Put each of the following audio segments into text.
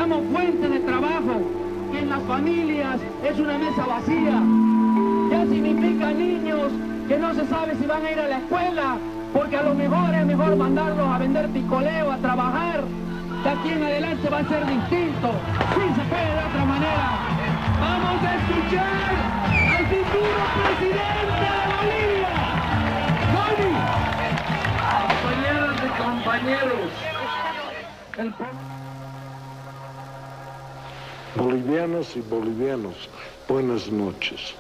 Necesitamos fuentes de trabajo, y en las familias es una mesa vacía. Ya significa niños que no se sabe si van a ir a la escuela, porque a lo mejor es mejor mandarlos a vender picoleo, a trabajar. De aquí en adelante va a ser distinto. Sí se puede de otra manera. Vamos a escuchar al futuro presidente de Bolivia, Goni. Compañeras y compañeros. Bolivianas y bolivianos, buenas noches.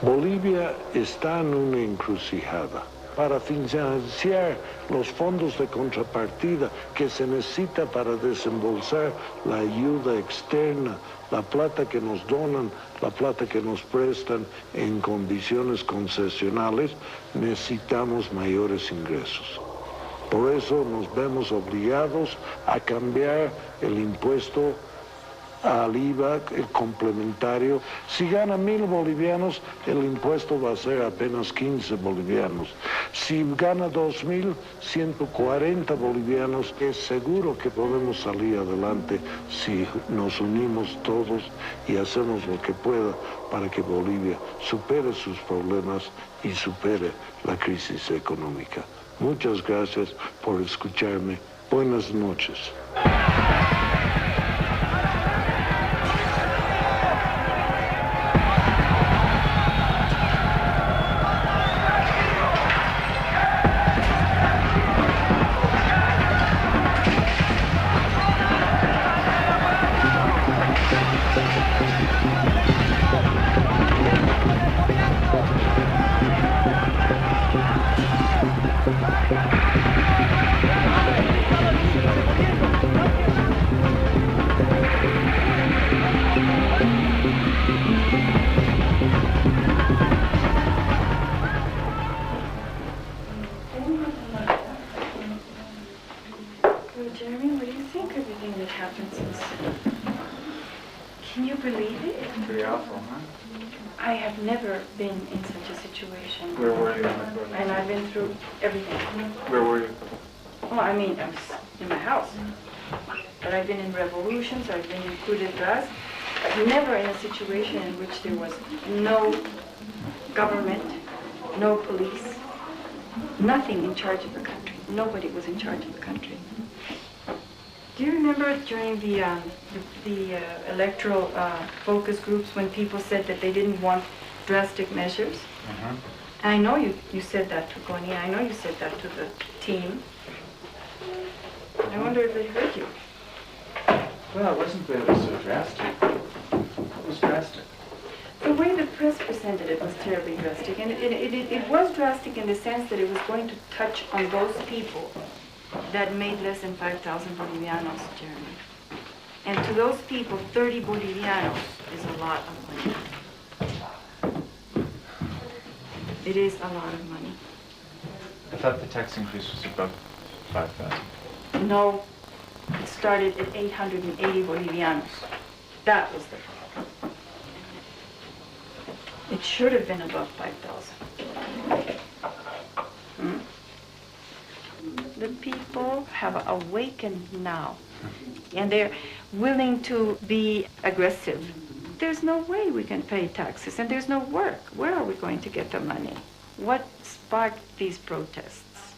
Bolivia está en una encrucijada. Para financiar los fondos de contrapartida que se necesita para desembolsar la ayuda externa, la plata que nos donan, la plata que nos prestan en condiciones concesionales, necesitamos mayores ingresos. Por eso nos vemos obligados a cambiar el impuesto al IVA, el complementario. Si gana 1.000 bolivianos, el impuesto va a ser apenas 15 bolivianos. Si gana 2.000, 140 bolivianos. Es seguro que podemos salir adelante si nos unimos todos y hacemos lo que pueda para que Bolivia supere sus problemas y supere la crisis económica. Muchas gracias por escucharme. Buenas noches. Can you believe it? Pretty awful, huh? I have never been in such a situation. Where were you? And I've been through everything. Where were you? Well, I mean, I was in my house. But I've been in revolutions, I've been in coup d'etats, but never in a situation in which there was no government, no police, nothing in charge of the country. Nobody was in charge of the country. Do you remember during the electoral focus groups when people said that they didn't want drastic measures? Uh-huh. I know you said that to Goni. I know you said that to the team. I wonder if they heard you. Well, it wasn't that it was so drastic. What was drastic? The way the press presented it was terribly drastic, and it was drastic in the sense that it was going to touch on those people that made less than 5,000 Bolivianos, Jeremy. And to those people, 30 Bolivianos is a lot of money. It is a lot of money. I thought the tax increase was above 5,000. No, it started at 880 Bolivianos. That was the problem. It should have been above 5,000. The people have awakened now, and they're willing to be aggressive. There's no way we can pay taxes, and there's no work. Where are we going to get the money? What sparked these protests?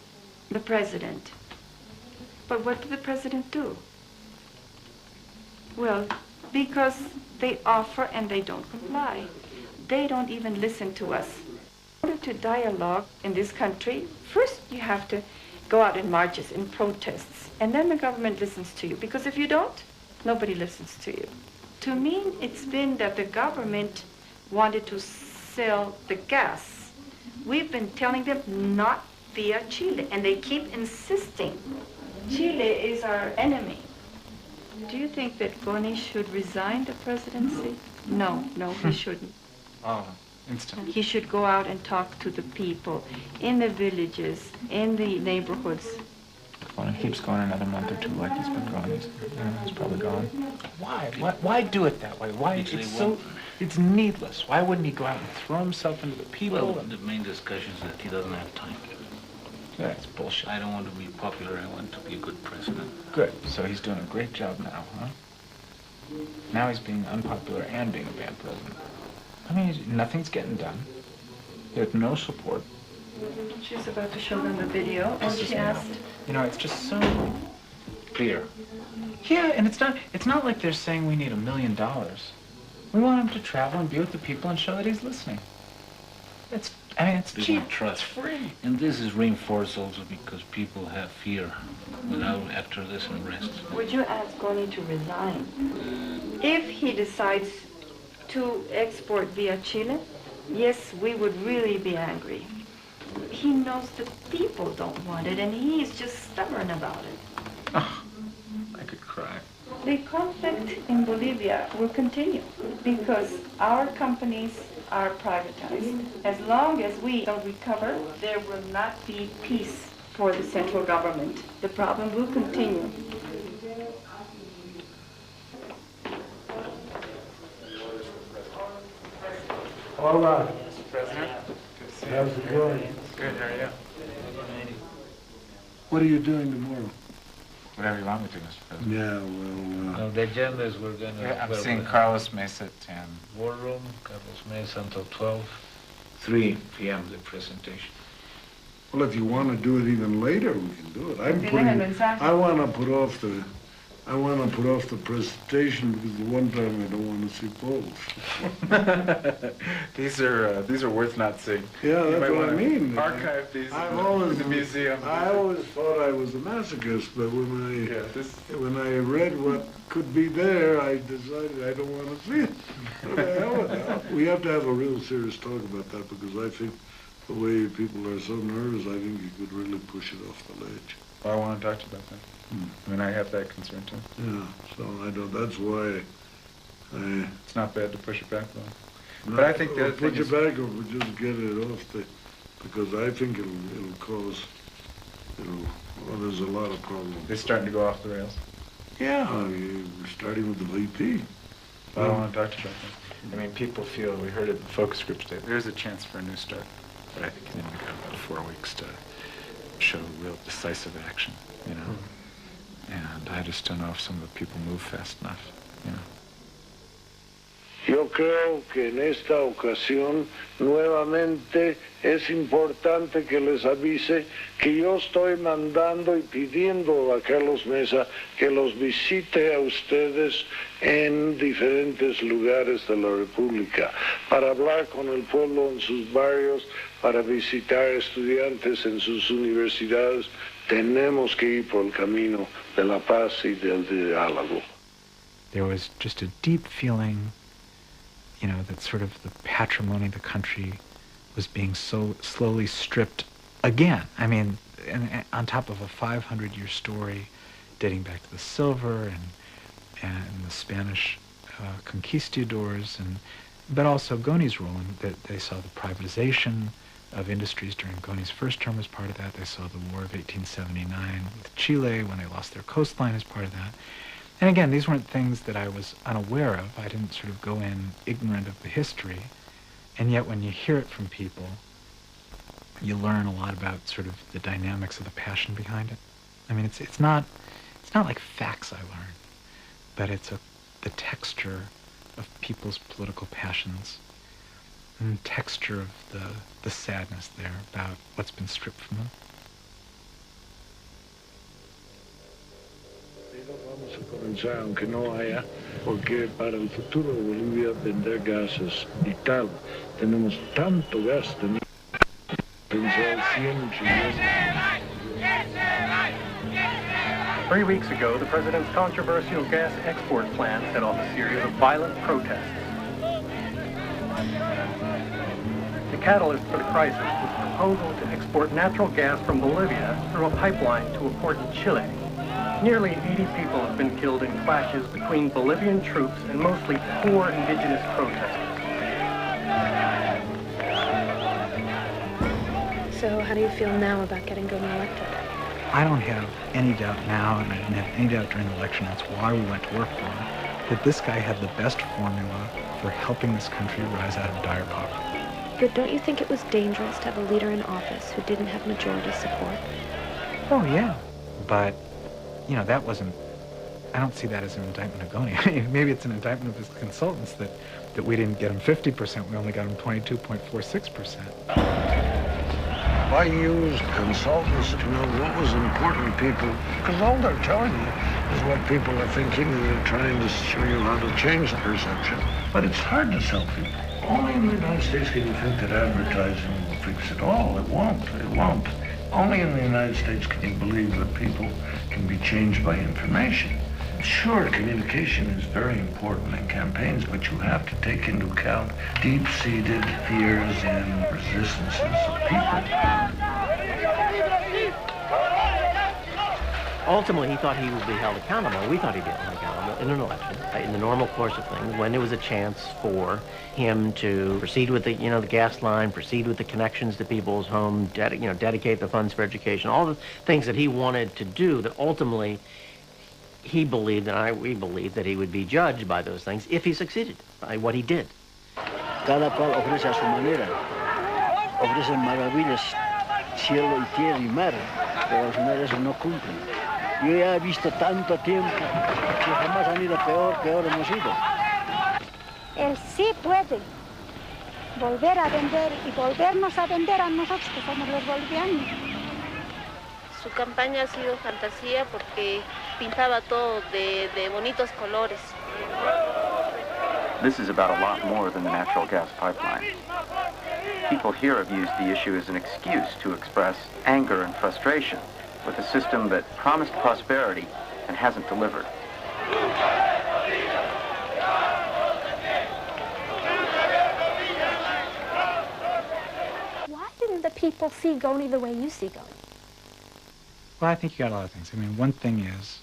The president. But what did the president do? Well, because they offer and they don't comply. They don't even listen to us. In order to dialogue in this country, first you have to go out in marches, in protests, and then the government listens to you. Because if you don't, nobody listens to you. To me, it's been that the government wanted to sell the gas. We've been telling them not via Chile, and they keep insisting. Chile is our enemy. Do you think that Goni should resign the presidency? No, he shouldn't. Oh, instant. He should go out and talk to the people in the villages, in the neighborhoods. Well, it keeps going another month or two like he's been gone. He's probably gone. Why? Why do it that way? Why? It's needless. Why wouldn't he go out and throw himself into the people? Well, the main discussion is that he doesn't have time. That's bullshit. I don't want to be popular. I want to be a good president. Good. So he's doing a great job now, huh? Now he's being unpopular and being a bad president. I mean, nothing's getting done. There's no support. She's about to show them the video, and she asked... You know, it's just so clear. Yeah, and it's not like they're saying we need $1 million. We want him to travel and be with the people and show that he's listening. It's cheap, trust. it's free. And this is reinforced also because people have fear after this arrest. Would you ask Goni to resign? If he decides to export via Chile, yes, we would really be angry. He knows the people don't want it, and he's just stubborn about it. Oh, I could cry. The conflict in Bolivia will continue because our companies are privatized. As long as we don't recover, there will not be peace for the central government. The problem will continue. Hola. Mr. President, good to see you. How's it going? Good, how are you? What are you doing tomorrow? Whatever you want me to, Mr. President. Yeah, well, Now the agenda is we're going to... I'm seeing Carlos Mesa at 10. War room, Carlos Mesa until 12. 3 p.m. the presentation. well, if you want to do it even later, we can do it. I want to put off the presentation because the one time I don't want to see both. These are worth not seeing. Yeah, that's what I mean. Archive these in the museum. I always thought I was a masochist, but when I read what could be there, I decided I don't want to see it. What the hell with that? We have to have a real serious talk about that because I think the way people are so nervous, I think you could really push it off the ledge. Well, I want to talk to you about that. I mean, I have that concern too. Yeah, so I don't. That's why It's not bad to push it back though. But I think the other thing push it back or just get it off because I think it'll cause, well, there's a lot of problems. They're starting to go off the rails. Yeah, we're starting with the VP. I don't want to talk to you about that. I mean, people feel, we heard it in focus group today, there's a chance for a new start. But I think you need to go about 4 weeks to show real decisive action, And I just don't know if some of the people move fast enough, Yo creo que en esta ocasión nuevamente es importante que les avise que yo estoy mandando y pidiendo a Carlos Mesa que los visite a ustedes en diferentes lugares de la República para hablar con el pueblo en sus barrios, para visitar estudiantes en sus universidades. Tenemos que ir por el camino de la paz y del diálogo. There was just a deep feeling that sort of the patrimony of the country was being so slowly stripped again. I mean, and on top of a 500-year story dating back to the silver and the Spanish conquistadors, but also Goni's role in that they saw the privatization of industries during Goni's first term as part of that. They saw the War of 1879 with Chile when they lost their coastline as part of that. And again, these weren't things that I was unaware of. I didn't sort of go in ignorant of the history. And yet when you hear it from people, you learn a lot about sort of the dynamics of the passion behind it. I mean, it's not like facts I learn, but it's the texture of people's political passions and the texture of the sadness there about what's been stripped from them. Vamos a comenzar, aunque no haya, porque para el futuro de Bolivia vender gases y tal. Tenemos tanto gas, tenemos potencial 100 millones. 3 weeks ago, the president's controversial gas export plan set off a series of violent protests. The catalyst for the crisis was a proposal to export natural gas from Bolivia through a pipeline to a port in Chile. Nearly 80 people have been killed in clashes between Bolivian troops and mostly poor indigenous protesters. So how do you feel now about getting Goni elected? I don't have any doubt now, and I didn't have any doubt during the election, that's why we went to work for him, that this guy had the best formula for helping this country rise out of dire poverty. But don't you think it was dangerous to have a leader in office who didn't have majority support? Oh, yeah. But, that wasn't... I don't see that as an indictment of Goni. I mean, maybe it's an indictment of his consultants that we didn't get him 50%, we only got him 22.46%. I used consultants to know what was important to people, because all they're telling you is what people are thinking, and they're trying to show you how to change the perception. But it's hard to sell people. Only in the United States can you think that advertising will fix it all. It won't. It won't. Only in the United States can you believe that people can be changed by information. Sure, communication is very important in campaigns, but you have to take into account deep-seated fears and resistances of people. Ultimately, he thought he would be held accountable. We thought he'd be held accountable in an election, in the normal course of things, when there was a chance for him to proceed with the, the gas line, proceed with the connections to people's home, dedicate the funds for education, all the things that he wanted to do that ultimately he believed, and we believed, that he would be judged by those things if he succeeded, by what he did. Cada cual ofrece a su manera. Ofrecen maravillas, cielo y tierra y mar, pero al final eso no cumplen. Yo ya he visto tanto tiempo que jamás han ido peor hemos ido. Él sí puede volver a vender y volvernos a vender a nosotros que somos los bolivianos. Su campaña ha sido fantasía porque pintaba todo de bonitos colores. This is about a lot more than the natural gas pipeline. People here have used the issue as an excuse to express anger and frustration with a system that promised prosperity and hasn't delivered. Why didn't the people see Goni the way you see Goni? Well, I think you got a lot of things. I mean, one thing is,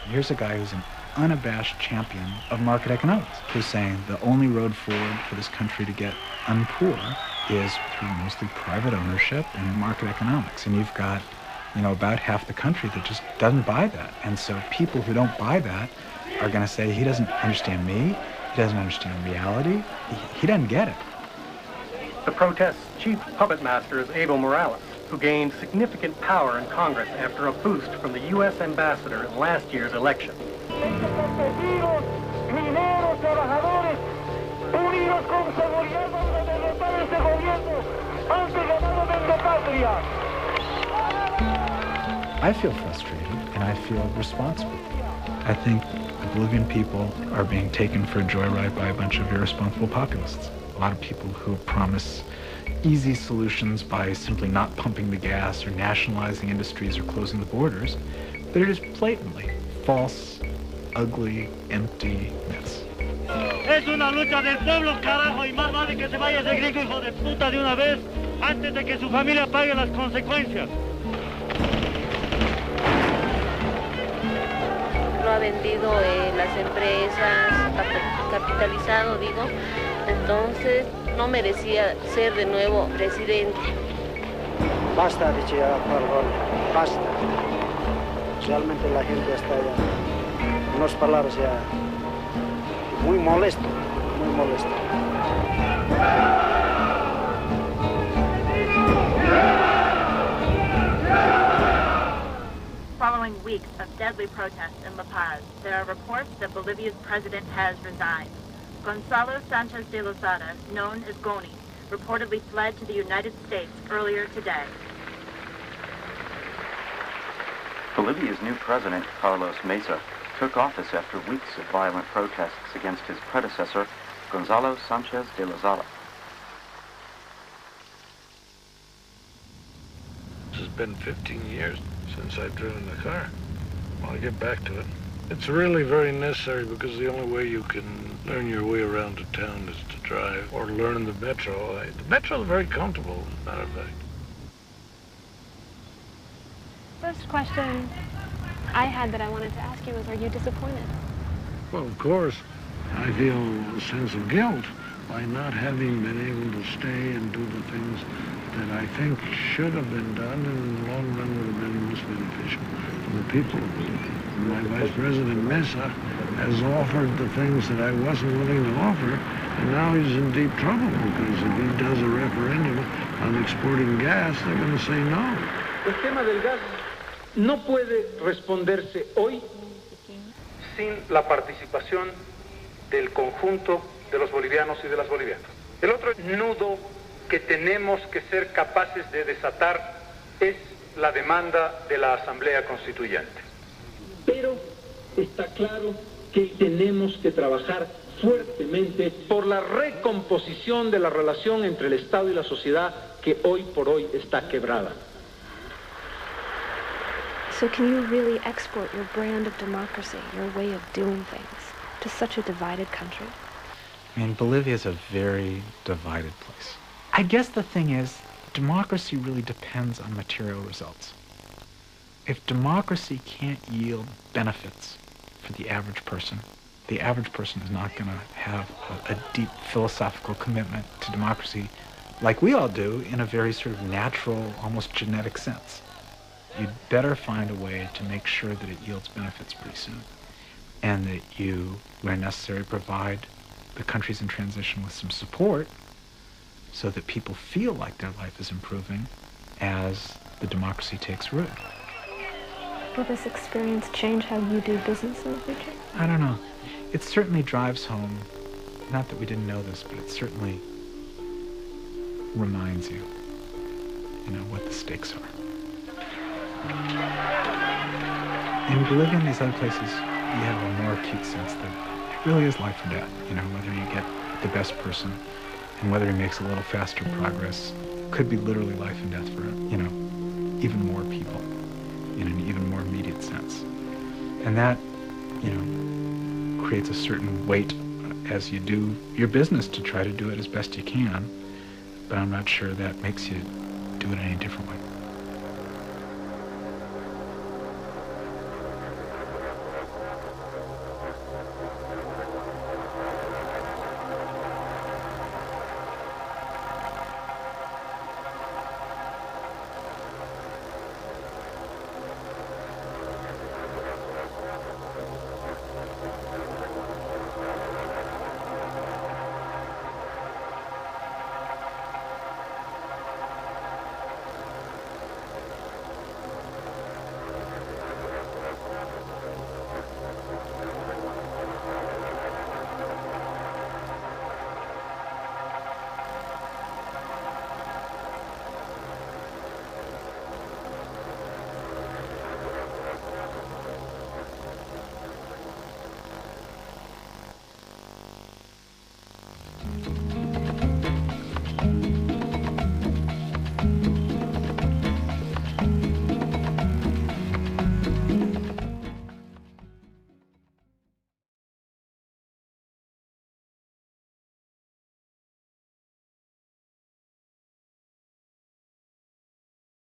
here's a guy who's an unabashed champion of market economics, who's saying the only road forward for this country to get unpoor is through mostly private ownership and market economics. And you've got, about half the country that just doesn't buy that. And so people who don't buy that are going to say, he doesn't understand me, he doesn't understand reality, he doesn't get it. The protest's chief puppet master is Evo Morales, who gained significant power in Congress after a boost from the U.S. ambassador in last year's election. I feel frustrated, and I feel responsible. I think the Bolivian people are being taken for a joyride by a bunch of irresponsible populists. A lot of people who promise easy solutions by simply not pumping the gas or nationalizing industries or closing the borders, that are just blatantly false, ugly, empty myths. Es una lucha del pueblo, carajo, y más vale que se vaya ese gringo hijo de puta de una vez antes de que su familia pague las consecuencias. Lo ha vendido las empresas, capitalizado, digo, entonces no merecía ser de nuevo presidente. Basta de llegar por basta. Realmente la gente está ya, en unas palabras ya, muy molesto, muy molesto. Following weeks of deadly protests in La Paz, there are reports that Bolivia's president has resigned. Gonzalo Sanchez de Lozada, known as Goni, reportedly fled to the United States earlier today. Bolivia's new president, Carlos Mesa, took office after weeks of violent protests against his predecessor, Gonzalo Sanchez de Lozada. It's been 15 years since I've driven the car. I'll get back to it. It's really very necessary because the only way you can learn your way around a town is to drive or learn the metro. The metro is very comfortable, as a matter of fact. First question I had that I wanted to ask you was, are you disappointed? Well, of course. I feel a sense of guilt by not having been able to stay and do the things that I think should have been done and in the long run would have been most beneficial for the people of Bolivia. My Vice President Mesa has offered the things that I wasn't willing to offer, and now he's in deep trouble because if he does a referendum on exporting gas, they're going to say no. El tema del gas no puede responderse hoy sin la participación del conjunto de los bolivianos y de las bolivianas. El otro nudo que tenemos que ser capaces de desatar es la demanda de la Asamblea Constituyente. Pero está claro que tenemos que trabajar fuertemente por la recomposición de la relación entre el Estado y la sociedad que hoy por hoy está quebrada. So can you really export your brand of democracy, your way of doing things, to such a divided country? I mean, Bolivia is a very divided place. I guess the thing is, democracy really depends on material results. If democracy can't yield benefits for the average person is not going to have a deep philosophical commitment to democracy like we all do in a very sort of natural, almost genetic sense. You'd better find a way to make sure that it yields benefits pretty soon, and that you, where necessary, provide the countries in transition with some support so that people feel like their life is improving as the democracy takes root. Will this experience change how you do business in the future? I don't know. It certainly drives home, not that we didn't know this, but it certainly reminds you, what the stakes are. In Bolivia and these other places, you have a more acute sense that it really is life or death, whether you get the best person and whether he makes a little faster progress could be literally life and death for, even more people in an even more immediate sense. And that, creates a certain weight as you do your business to try to do it as best you can, but I'm not sure that makes you do it any different way.